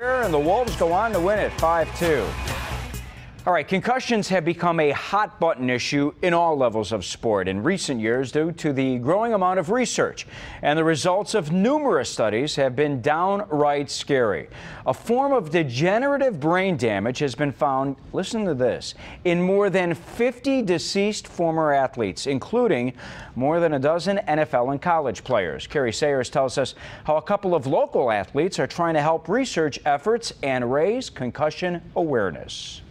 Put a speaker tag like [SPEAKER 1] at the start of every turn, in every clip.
[SPEAKER 1] And the Wolves go on to win it 5-2. All right, concussions have become a hot button issue in all levels of sport in recent years due to the growing amount of research. And the results of numerous studies have been downright scary. A form of degenerative brain damage has been found, listen to this, in more than 50 deceased former athletes, including more than a dozen NFL and college players. Carrie Sayers tells us how a couple of local athletes are trying to help research efforts and raise concussion awareness.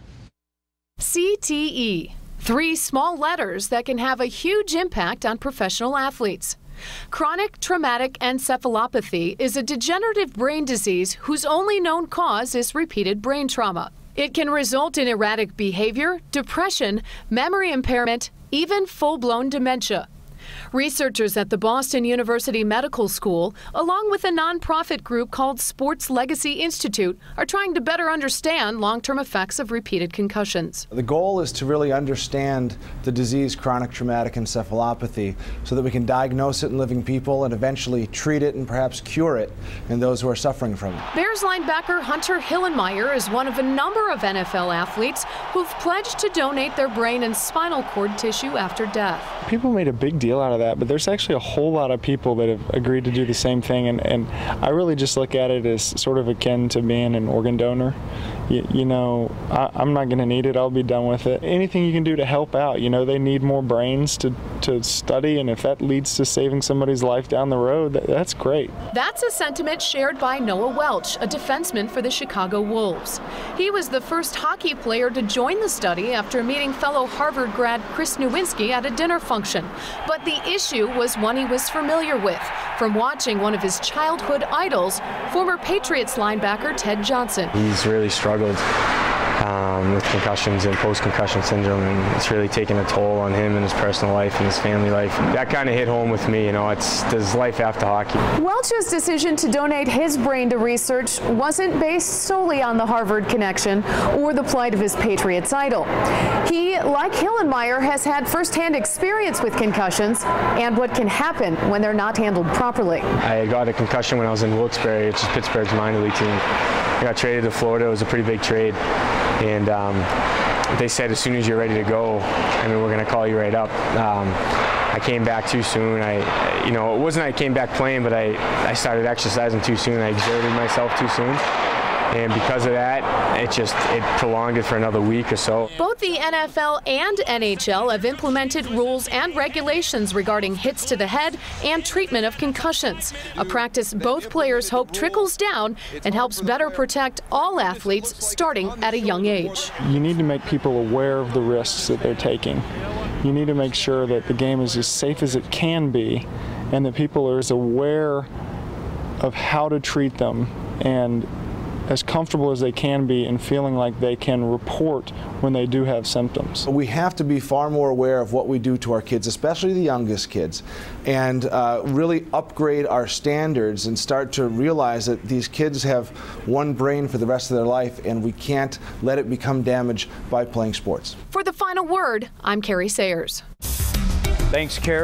[SPEAKER 2] CTE, 3 small letters that can have a huge impact on professional athletes. Chronic traumatic encephalopathy is a degenerative brain disease whose only known cause is repeated brain trauma. It can result in erratic behavior, depression, memory impairment, even full-blown dementia. Researchers at the Boston University Medical School, along with a nonprofit group called Sports Legacy Institute, are trying to better understand long-term effects of repeated concussions.
[SPEAKER 3] The goal is to really understand the disease chronic traumatic encephalopathy so that we can diagnose it in living people and eventually treat it and perhaps cure it in those who are suffering from it.
[SPEAKER 2] Bears linebacker Hunter Hillenmeyer is one of a number of NFL athletes who've pledged to donate their brain and spinal cord tissue after death.
[SPEAKER 4] People made a big deal out of that, but there's actually a whole lot of people that have agreed to do the same thing, and I really just look at it as sort of akin to being an organ donor. You know, I'm not going to need it. I'll be done with it. Anything you can do to help out. You know, they need more brains to study, and if that leads to saving somebody's life down the road, that's great.
[SPEAKER 2] That's a sentiment shared by Noah Welch, a defenseman for the Chicago Wolves. He was the first hockey player to join the study after meeting fellow Harvard grad Chris Nowinski at a dinner function. But the issue was one he was familiar with from watching one of his childhood idols, former Patriots linebacker Ted Johnson.
[SPEAKER 5] He's really struggled with concussions and post-concussion syndrome, and it's really taken a toll on him and his personal life and his family life. That kind of hit home with me, you know, there's life after hockey.
[SPEAKER 2] Welch's decision to donate his brain to research wasn't based solely on the Harvard connection or the plight of his Patriots idol. He, like Hillenmeyer, has had firsthand experience with concussions and what can happen when they're not handled properly.
[SPEAKER 5] I got a concussion when I was in Wilkes-Barre, which is Pittsburgh's minor league team. I got traded to Florida. It was a pretty big trade, and they said as soon as you're ready to go, I mean, we're going to call you right up. I came back too soon. It wasn't I came back playing, but I started exercising too soon. I exerted myself too soon. And because of that, it prolonged it for another week or so.
[SPEAKER 2] Both the NFL and NHL have implemented rules and regulations regarding hits to the head and treatment of concussions, a practice both players hope trickles down and helps better protect all athletes starting at a young age.
[SPEAKER 4] You need to make people aware of the risks that they're taking. You need to make sure that the game is as safe as it can be and that people are as aware of how to treat them and as comfortable as they can be in feeling like they can report when they do have symptoms.
[SPEAKER 3] We have to be far more aware of what we do to our kids, especially the youngest kids, and really upgrade our standards and start to realize that these kids have one brain for the rest of their life, and we can't let it become damaged by playing sports.
[SPEAKER 2] For the final word, I'm Carrie Sayers.
[SPEAKER 1] Thanks, Carrie.